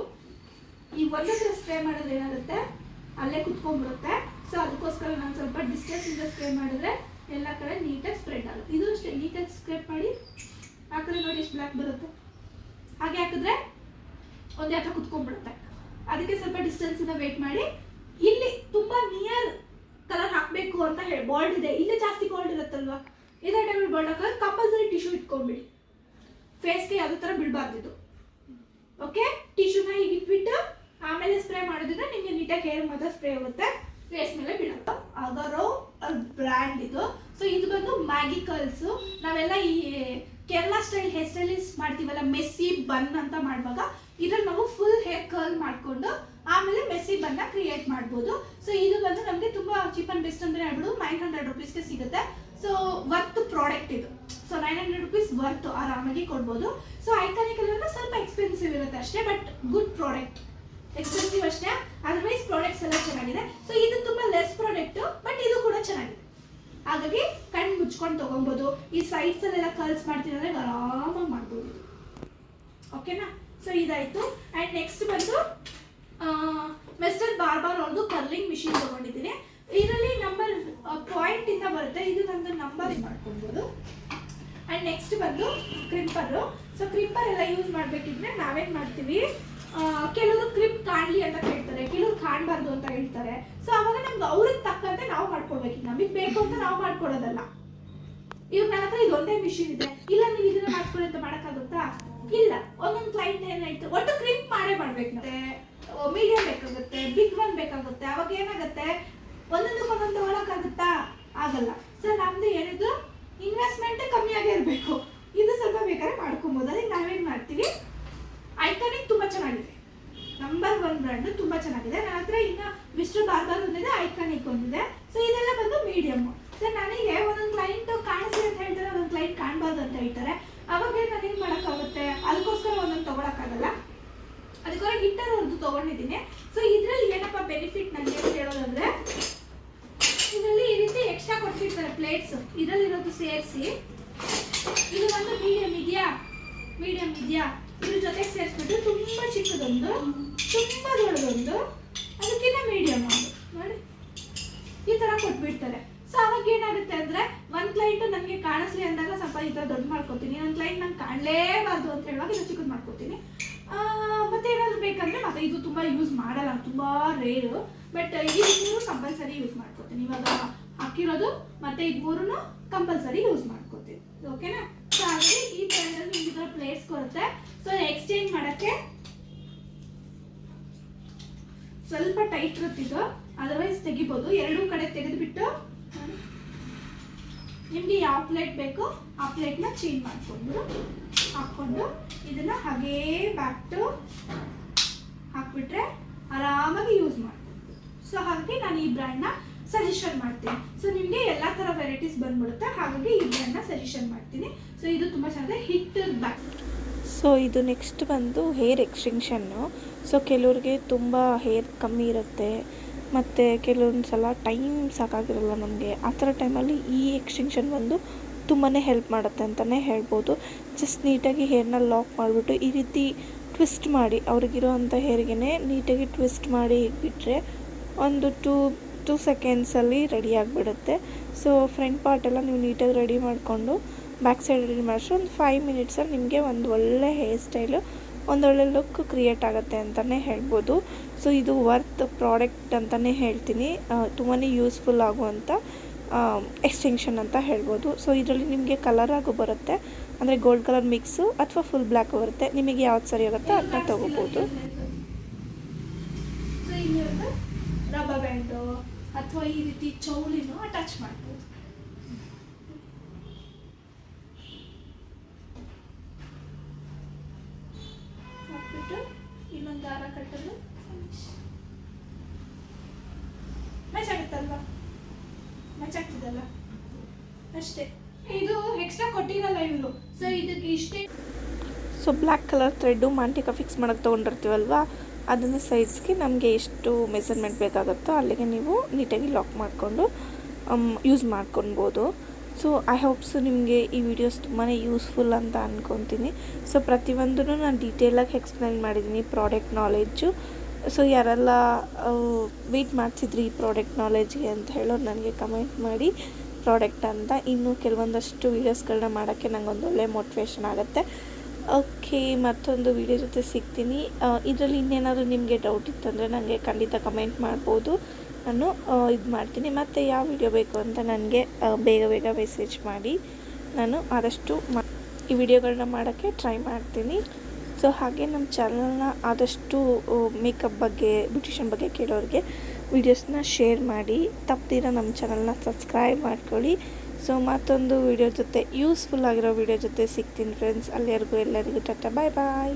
ಈ ಒಂದತ್ರ ಸ್ಪ್ರೇ ಮಾಡಿದ್ರೆ ಏನಾಗುತ್ತೆ, ಅಲ್ಲೇ ಕುತ್ಕೊಂಡ್ಬಿಡುತ್ತೆ. ಸೊ ಅದಕ್ಕೋಸ್ಕರ ನಾನು ಸ್ವಲ್ಪ ಡಿಸ್ಟೆನ್ಸ್ ಇಂದ ಸ್ಪ್ರೇ ಮಾಡಿದ್ರೆ ಎಲ್ಲ ಕಡೆ ನೀಟಾಗಿ ಸ್ಪ್ರೆಡ್ ಆಗುತ್ತೆ. ಇದು ಅಷ್ಟೇ, ನೀಟಾಗಿ ಸ್ಕ್ರೇಪ್ ಮಾಡಿ ಹಾಕಿದ್ರೆ ನೋಡಿ ಎಷ್ಟು ಬ್ಲ್ಯಾಕ್ ಬರುತ್ತೆ. ಹಾಗೆ ಹಾಕಿದ್ರೆ ಒಂದೇ ಹತ್ರ ಕುತ್ಕೊಂಡ್ಬಿಡುತ್ತೆ. ಅದಕ್ಕೆ ಸ್ವಲ್ಪ ಡಿಸ್ಟೆನ್ಸ್ ಇಂದ ವೇಟ್ ಮಾಡಿ. ಇಲ್ಲಿ ತುಂಬಾ ನಿಯರ್ ಕಲರ್ ಹಾಕಬೇಕು ಅಂತ ಹೇಳಿ ಬಾಲ್ಡ್ ಇದೆ, ಇಲ್ಲೇ ಜಾಸ್ತಿ ಬಾಲ್ಡ್ ಇರುತ್ತಲ್ವಾ, ಇದೇ ಟೈಮಲ್ಲಿ ಬಾಲ್ಡ್ ಹಾಕೋದು ಕಂಪಲ್ಸರಿ ಟಿಶ್ಯೂ ಇಟ್ಕೊಂಡ್ಬಿಡಿ. ಫೇಸ್ಗೆ ಯಾವುದೇ ಥರ ಬಿಡಬಾರ್ದಿದ್ದು. ಓಕೆ, ಟಿಶ್ಯೂನ ಈಗ ಇಟ್ಬಿಟ್ಟು ಆಮೇಲೆ ಸ್ಪ್ರೇ ಮಾಡೋದ್ರಿಂದ ನಿಮಗೆ ನೀಟಾಗಿ ಹೇರ್ ಮಾತ್ರ ಸ್ಪ್ರೇ ಆಗುತ್ತೆ, ಫೇಸ್ ಮೇಲೆ ಬೀಳುತ್ತೆ. ಅಗರೋ ಬ್ರ್ಯಾಂಡ್ ಇದು. ಸೊ ಇದು ಬಂದು ಮ್ಯಾಗಿ ಕರ್ಲ್ಸ್. ನಾವೆಲ್ಲ ಈ ಕೇರಳ ಸ್ಟೈಲ್ ಹೇರ್ ಸ್ಟೈಲಿಸ್ ಮಾಡ್ತೀವಲ್ಲ, ಮೆಸ್ಸಿ ಬನ್ ಅಂತ ಮಾಡುವಾಗ ಇದ್ರಲ್ಲಿ ನಾವು ಫುಲ್ ಹೇರ್ ಕರ್ಲ್ ಮಾಡಿಕೊಂಡು ಆಮೇಲೆ ಮೆಸ್ಸಿ ಬನ್ನ ಕ್ರಿಯೇಟ್ ಮಾಡ್ಬೋದು. ಸೊ ಇದು ಬಂದು ನಮಗೆ ತುಂಬಾ ಚೀಪ್ ಅಂಡ್ ಬೆಸ್ಟ್ ಅಂದ್ರೆ ಹೇಳ್ಬಿಡು 900 ರೂಪೀಸ್ಗೆ ಸಿಗುತ್ತೆ. ಸೊ ವರ್ತ್ ಪ್ರಾಡಕ್ಟ್ ಇದು. ಸೊ 900 ರೂಪೀಸ್ ವರ್ತ್ ಆರಾಮಾಗಿ ಕೊಡ್ಬೋದು. ಸೊ ಐಕಾನಿಕ್ ಕಲರ್ ಸ್ವಲ್ಪ ಎಕ್ಸ್ಪೆನ್ಸಿವ್ ಇರುತ್ತೆ ಅಷ್ಟೇ, ಬಟ್ ಗುಡ್ ಪ್ರಾಡಕ್ಟ್. ಎಕ್ಸ್ಪೆನ್ಸಿವ್ ಅಷ್ಟೇ, ಅದರ್ವೈಸ್ ಪ್ರಾಡಕ್ಟ್ಸ್ ಎಲ್ಲ ಚೆನ್ನಾಗಿದೆ. ಸೊ ಇದು ತುಂಬಾ ಲೆಸ್ ಪ್ರಾಡಕ್ಟ್, ಬಟ್ ಇದು ಕೂಡ ಚೆನ್ನಾಗಿದೆ. ಹಾಗಾಗಿ ಕಣ್ಣು ಮುಚ್ಕೊಂಡು ತಗೊಬೋದು. ಈ ಸೈಡ್ಸ್ ಅಲ್ಲೆಲ್ಲ ಕರ್ಲ್ಸ್ ಮಾಡ್ತೀನಿ ಅಂದ್ರೆ ಆರಾಮಾಗಿ ಮಾಡ್ಬೋದು. ಓಕೆನಾ? ಸೊ ಇದಾಯ್ತು. ಅಂಡ್ ನೆಕ್ಸ್ಟ್ ಬಂದು ಮಿಸ್ಟರ್ ಬಾರ್ಬರ್ ಅವ್ರದ್ದು ಕರ್ಲಿಂಗ್ ಮಿಷಿನ್ ತಗೊಂಡಿದ್ದೀನಿ. ಇದರಲ್ಲಿ ನಂಬರ್ ಪಾಯಿಂಟ್ ಇಂದ ಬರುತ್ತೆ, ಇದು ನಂದು ನಂಬರ್ ಮಾಡ್ಕೊಬೋದು. ಅಂಡ್ ನೆಕ್ಸ್ಟ್ ಬಂದು ಕ್ರಿಂಪರು. ಸೊ ಕ್ರಿಂಪರ್ ಎಲ್ಲ ಯೂಸ್ ಮಾಡಬೇಕಿದ್ರೆ ನಾವೇನ್ ಮಾಡ್ತೀವಿ, ಕೆಲವರು ಕ್ರಿಪ್ ಕಾಣಲಿ ಅಂತ ಹೇಳ್ತಾರೆ, ಕೆಲವರು ಕಾಣಬಾರ್ದು ಅಂತ ಹೇಳ್ತಾರೆ. ಸೊ ಅವಾಗ ನಮ್ಗೆ ಅವ್ರಿಗೆ ತಕ್ಕಂತೆ ನಾವು ಮಾಡ್ಕೊಡ್ಬೇಕು. ನಮಗೆ ಬೇಕು ಅಂತ ನಾವು ಮಾಡ್ಕೊಡೋದಲ್ಲ. ಇವಾಗ ನನ್ನ ಹತ್ರ ಇದೊಂದೇ ಮಿಷಿನ್ ಇದೆ, ಇಲ್ಲ ನೀವು ಇದನ್ನ ಮಾಡ್ಕೊಳ್ಳಿ ಅಂತ ಮಾಡೋಕ್ಕಾಗುತ್ತಾ? ಇಲ್ಲ. ಒಂದೊಂದು ಕ್ಲೈಂಟ್ ಏನಾಯ್ತು, ಒಟ್ಟು ಕ್ರಿಪ್ ಮಾಡೇ ಮಾಡ್ಬೇಕು. ಮತ್ತೆ ಮೀಡಿಯಂ ಬೇಕಾಗುತ್ತೆ, ಬಿಗ್ ಒನ್ ಬೇಕಾಗುತ್ತೆ. ಅವಾಗ ಏನಾಗುತ್ತೆ, ಒಂದೊಂದಕ್ಕೊಂದೊಂದು ತಗೊಳಕ್ಕಾಗುತ್ತಾ? ಆಗಲ್ಲ. ಸೊ ನಮ್ದು ಏನಿದ್ರು ಇನ್ವೆಸ್ಟ್ಮೆಂಟ್ ಕಮ್ಮಿ ಆಗೇ ಇರಬೇಕು. ಇದು ಸ್ವಲ್ಪ ಬೇಕಾದ್ರೆ ಮಾಡ್ಕೊಬೋದು. ಅದಕ್ಕೆ ನಾವೇನ್ ಮಾಡ್ತೀವಿ, ಐಕಾನಿಕ್ ತುಂಬಾ ಚೆನ್ನಾಗಿದೆ, ನಂಬರ್ 1 ಬ್ರ್ಯಾಂಡ್ ತುಂಬಾ ಚೆನ್ನಾಗಿದೆ. ನನ್ನ ಹತ್ರ ಇನ್ನು ಮಿಸ್ಟರ್ ಬಾರ್ಬರ್ ಒಂದಿದೆ, ಐಕಾನಿಕ್ ಒಂದಿದೆ. ಸೊ ಇದೆಲ್ಲ ಬಂದು ಮೀಡಿಯಮ್. ಸೊ ನನಗೆ ಒಂದೊಂದು ಕ್ಲೈಂಟ್ ಕಾಣಿಸ್ಲಿ ಅಂತ ಹೇಳ್ತಾರೆ, ಒಂದೊಂದು ಕ್ಲೈಂಟ್ ಕಾಣಬಾರ್ದು ಅಂತ ಹೇಳ್ತಾರೆ. ಅವಾಗ ನಾನು ಏನು ಮಾಡೋಕ್ಕಾಗುತ್ತೆ, ಅದಕ್ಕೋಸ್ಕರ ಒಂದೊಂದು ತಗೊಳಕ್ಕಾಗಲ್ಲ. ಅದಕ್ಕೋಸ್ಕರ ಹಿಟ್ಟರ್ ಅವ್ರದ್ದು ತಗೊಂಡಿದ್ದೀನಿ. ಸೊ ಇದರಲ್ಲಿ ಏನಪ್ಪ ಬೆನಿಫಿಟ್ ನನಗೆ ಅಂತ ಹೇಳೋದಂದ್ರೆ, ಇದರಲ್ಲಿ ಈ ರೀತಿ ಎಕ್ಸ್ಟ್ರಾ ಕೊಟ್ಟಿರ್ತಾರೆ ಪ್ಲೇಟ್ಸ್, ಇದರಲ್ಲಿರೋದು ಸೇರಿಸಿ. ಇದು ಒಂದು ಮೀಡಿಯಂ ಇದೆಯಾ, ಇದ್ರ ಜೊತೆಗೆ ಸೇರಿಸ್ಬಿಟ್ಟು ತುಂಬಾ ಚಿಕ್ಕದೊಂದು, ತುಂಬಾ ದೊಡ್ಡದೊಂದು, ಅದಕ್ಕಿಂತ ಮೀಡಿಯಂ ಒಂದು ನೋಡಿ ಈ ತರ ಕೊಟ್ಬಿಡ್ತಾರೆ. ಸೊ ಅವಾಗ ಏನಾಗುತ್ತೆ ಅಂದ್ರೆ, ಒಂದ್ ಕ್ಲೈಂಟ್ ನನಗೆ ಕಾಣಿಸ್ಲಿ ಅಂದಾಗ ಸ್ವಲ್ಪ ಈ ತರ ದೊಡ್ಡ ಮಾಡ್ಕೊತೀನಿ, ನನ್ನ ಕ್ಲೈಂಟ್ ನಂಗೆ ಕಾಣಲೇಬಾರ್ದು ಅಂತ ಹೇಳುವಾಗ ಇದು ಚಿಕ್ಕದು ಮಾಡ್ಕೊತೀನಿ. ಮತ್ತೆ ಏನಾದ್ರು ಬೇಕಂದ್ರೆ ಮತ್ತೆ ಇದು ತುಂಬಾ ಯೂಸ್ ಮಾಡಲ್ಲ, ತುಂಬಾ ರೇರು. ಬಟ್ ಈ ಮೂರು ಕಂಪಲ್ಸರಿ ಯೂಸ್ ಮಾಡ್ಕೊತೀನಿ. ಇವಾಗ ಹಾಕಿರೋದು ಮತ್ತೆ ಇದು ಮೂರನ್ನು ಕಂಪಲ್ಸರಿ ಯೂಸ್ ಮಾಡ್ಕೊತೀನಿ. ಓಕೆನಾ? ಸೊ ಹಾಗಾಗಿ ಈ ಬ್ರ್ಯಾಂಡಲ್ಲಿ ನಿಮ್ಗೆ ಇದರ ಪ್ಲೇಸ್ ಕೊಡುತ್ತೆ. ಸೊ ಎಕ್ಸ್ಚೇಂಜ್ ಮಾಡಕ್ಕೆ ಸ್ವಲ್ಪ ಟೈಟ್ ಇರುತ್ತಿದ್ದು, ಅದರ್ವೈಸ್ ತೆಗಿಬೋದು. ಎರಡೂ ಕಡೆ ತೆಗೆದುಬಿಟ್ಟು ನಿಮಗೆ ಯಾವ ಪ್ಲೇಟ್ ಬೇಕೋ ಆ ಪ್ಲೇಟ್ನ ಚೇಂಜ್ ಮಾಡಿಕೊಂಡು ಹಾಕ್ಕೊಂಡು ಇದನ್ನು ಹಾಗೇ ಬ್ಯಾಕ್ ಹಾಕ್ಬಿಟ್ರೆ ಆರಾಮಾಗಿ ಯೂಸ್ ಮಾಡ್ಬೋದು. ಸೊ ಹಾಗಾಗಿ ನಾನು ಈ ಬ್ರ್ಯಾಂಡ್ನ ಸಜೆಷನ್ ಮಾಡ್ತೀನಿ. ಸೊ ನಿಮಗೆ ಎಲ್ಲ ಥರ ವೆರೈಟೀಸ್ ಬಂದ್ಬಿಡುತ್ತೆ, ಹಾಗಾಗಿ ಈ ಬ್ರ್ಯಾಂಡ್ನ ಸಜೆಷನ್ ಮಾಡ್ತೀನಿ. ಸೊ ಇದು ತುಂಬ ಚೆನ್ನಾಗಿದೆ, ಹಿಟ್ ಬ್ಯಾಕ್. ಸೊ ಇದು ನೆಕ್ಸ್ಟ್ ಬಂದು ಹೇರ್ ಎಕ್ಸ್ಟೆನ್ಷನ್ನು. ಸೊ ಕೆಲವ್ರಿಗೆ ತುಂಬ ಹೇರ್ ಕಮ್ಮಿ ಇರುತ್ತೆ ಮತ್ತು ಕೆಲವೊಂದು ಸಲ ಟೈಮ್ ಸಾಕಾಗಿರಲ್ಲ ನಮಗೆ. ಆ ಥರ ಟೈಮಲ್ಲಿ ಈ ಎಕ್ಸ್ಟೆನ್ಷನ್ ಬಂದು ತುಂಬಾ ಹೆಲ್ಪ್ ಮಾಡುತ್ತೆ ಅಂತಲೇ ಹೇಳ್ಬೋದು. ಜಸ್ಟ್ ನೀಟಾಗಿ ಹೇರ್ನ ಲಾಕ್ ಮಾಡಿಬಿಟ್ಟು ಈ ರೀತಿ ಟ್ವಿಸ್ಟ್ ಮಾಡಿ, ಅವ್ರಿಗಿರೋ ಅಂಥ ಹೇರ್ಗೆ ನೀಟಾಗಿ ಟ್ವಿಸ್ಟ್ ಮಾಡಿ ಇಟ್ಬಿಟ್ರೆ ಒಂದು ಟೂ ಸೆಕೆಂಡ್ಸಲ್ಲಿ ರೆಡಿ ಆಗಿಬಿಡುತ್ತೆ. ಸೊ ಫ್ರಂಟ್ ಪಾರ್ಟೆಲ್ಲ ನೀವು ನೀಟಾಗಿ ರೆಡಿ ಮಾಡಿಕೊಂಡು ಬ್ಯಾಕ್ ಸೈಡ್ ರೆಡಿ ಮಾಡಿದ್ರೆ ಒಂದು 5 ಮಿನಿಟ್ಸಲ್ಲಿ ನಿಮಗೆ ಒಂದು ಒಳ್ಳೆ ಹೇರ್ ಸ್ಟೈಲು, ಒಂದೊಳ್ಳೆ ಲುಕ್ ಕ್ರಿಯೇಟ್ ಆಗುತ್ತೆ ಅಂತಲೇ ಹೇಳ್ಬೋದು. ಸೊ ಇದು ವರ್ತ್ ಪ್ರಾಡಕ್ಟ್ ಅಂತಲೇ ಹೇಳ್ತೀನಿ. ತುಂಬಾ ಯೂಸ್ಫುಲ್ ಆಗುವಂಥ ಎಕ್ಸ್ಟೆನ್ಷನ್ ಅಂತ ಹೇಳ್ಬೋದು. ಸೊ ಇದರಲ್ಲಿ ನಿಮಗೆ ಕಲರ್ ಆಗು ಬರುತ್ತೆ, ಅಂದರೆ ಗೋಲ್ಡ್ ಕಲರ್ ಮಿಕ್ಸು ಅಥವಾ ಫುಲ್ ಬ್ಲ್ಯಾಕ್ ಬರುತ್ತೆ. ನಿಮಗೆ ಯಾವ್ದು ಸರಿ ಆಗುತ್ತೋ ಅದನ್ನ ತೊಗೋಬೋದು. ರಬ್ಬರ್ ಬ್ಯಾಂಡು ಅಥವಾ ಈ ರೀತಿ ಚೌಲಿನೂ ಅಟ್ಯಾಚ್ ಮಾಡ್ಬೋದು. ಹಾಕ್ಬಿಟ್ಟು ಇನ್ನೊಂದು ದಾರ ಕಟ್ಟಲು ಮ್ಯಾಚ್ ಆಗುತ್ತಲ್ವಾ, ಮ್ಯಾಚ್ ಆಗ್ತಿದಲ್ಲ ಅಷ್ಟೇ. ಇದು ಎಕ್ಸ್ಟ್ರಾ ಕೊಟ್ಟಿರಲ್ಲ ಇವರು. ಸೊ ಇದಕ್ಕೆ ಇಷ್ಟೇ. ಸೊ ಬ್ಲ್ಯಾಕ್ ಕಲರ್ ಥ್ರೆಡ್ಡು ಮಾಂಟಿಕ ಫಿಕ್ಸ್ ಮಾಡೋಕ್ಕೆ ತೊಗೊಂಡಿರ್ತೀವಲ್ವ, ಅದನ್ನು ಸೈಜ್ಗೆ ನಮಗೆ ಎಷ್ಟು ಮೆಸರ್ಮೆಂಟ್ ಬೇಕಾಗುತ್ತೋ ಅಲ್ಲಿಗೆ ನೀವು ನೀಟಾಗಿ ಲಾಕ್ ಮಾಡಿಕೊಂಡು ಯೂಸ್ ಮಾಡ್ಕೊಳ್ಬೋದು. ಸೊ ಐ ಹೋಪ್ಸ್ ನಿಮಗೆ ಈ ವಿಡಿಯೋಸ್ ತುಂಬಾ ಯೂಸ್ಫುಲ್ ಅಂತ ಅಂದ್ಕೊತೀನಿ. ಸೊ ಪ್ರತಿಯೊಂದೂ ನಾನು ಡೀಟೇಲಾಗಿ ಎಕ್ಸ್ಪ್ಲೈನ್ ಮಾಡಿದ್ದೀನಿ ಪ್ರಾಡಕ್ಟ್ ನಾಲೆಡ್ಜು. ಸೊ ಯಾರೆಲ್ಲ ವೆಯ್ಟ್ ಮಾಡ್ತಿದ್ರಿ ಈ ಪ್ರಾಡಕ್ಟ್ ನಾಲೆಡ್ಜ್ಗೆ ಅಂತ ಹೇಳೋರು ನನಗೆ ಕಮೆಂಟ್ ಮಾಡಿ ಪ್ರಾಡಕ್ಟ್ ಅಂತ. ಇನ್ನೂ ಕೆಲವೊಂದಷ್ಟು ವೀಡಿಯೋಸ್ಗಳನ್ನ ಮಾಡೋಕ್ಕೆ ನಂಗೊಂದು ಒಳ್ಳೆ ಮೋಟಿವೇಶನ್ ಆಗುತ್ತೆ. ಓಕೆ, ಮತ್ತೊಂದು ವಿಡಿಯೋ ಜೊತೆ ಸಿಗ್ತೀನಿ. ಇದರಲ್ಲಿ ಇನ್ನೇನಾದರೂ ನಿಮಗೆ ಡೌಟ್ ಇತ್ತಂದರೆ ನನಗೆ ಖಂಡಿತ ಕಮೆಂಟ್ ಮಾಡ್ಬೋದು. ನಾನು ಇದು ಮಾಡ್ತೀನಿ. ಮತ್ತು ಯಾವ ವಿಡಿಯೋ ಬೇಕು ಅಂತ ನನಗೆ ಬೇಗ ಮೆಸೇಜ್ ಮಾಡಿ. ನಾನು ಆದಷ್ಟು ಈ ವಿಡಿಯೋಗಳನ್ನ ಮಾಡೋಕ್ಕೆ ಟ್ರೈ ಮಾಡ್ತೀನಿ. ಸೊ ಹಾಗೆ ನಮ್ಮ ಚಾನಲ್ನ ಆದಷ್ಟು ಮೇಕಪ್ ಬಗ್ಗೆ, ಬ್ಯೂಟಿಷಿಯನ್ ಬಗ್ಗೆ ಕೇಳೋರಿಗೆ ವಿಡಿಯೋಸ್ನ ಶೇರ್ ಮಾಡಿ. ತಪ್ಪದಿರ ನಮ್ಮ ಚಾನಲ್ನ ಸಬ್ಸ್ಕ್ರೈಬ್ ಮಾಡ್ಕೊಳ್ಳಿ. ಸೊ ಮತ್ತೊಂದು ವಿಡಿಯೋ ಜೊತೆ, ಯೂಸ್ಫುಲ್ ಆಗಿರೋ ವಿಡಿಯೋ ಜೊತೆ ಸಿಗ್ತೀನಿ ಫ್ರೆಂಡ್ಸ್. ಅಲ್ಲಿವರೆಗೂ ಎಲ್ಲರಿಗೂ ಟಾಟಾ, ಬಾಯ್ ಬಾಯ್.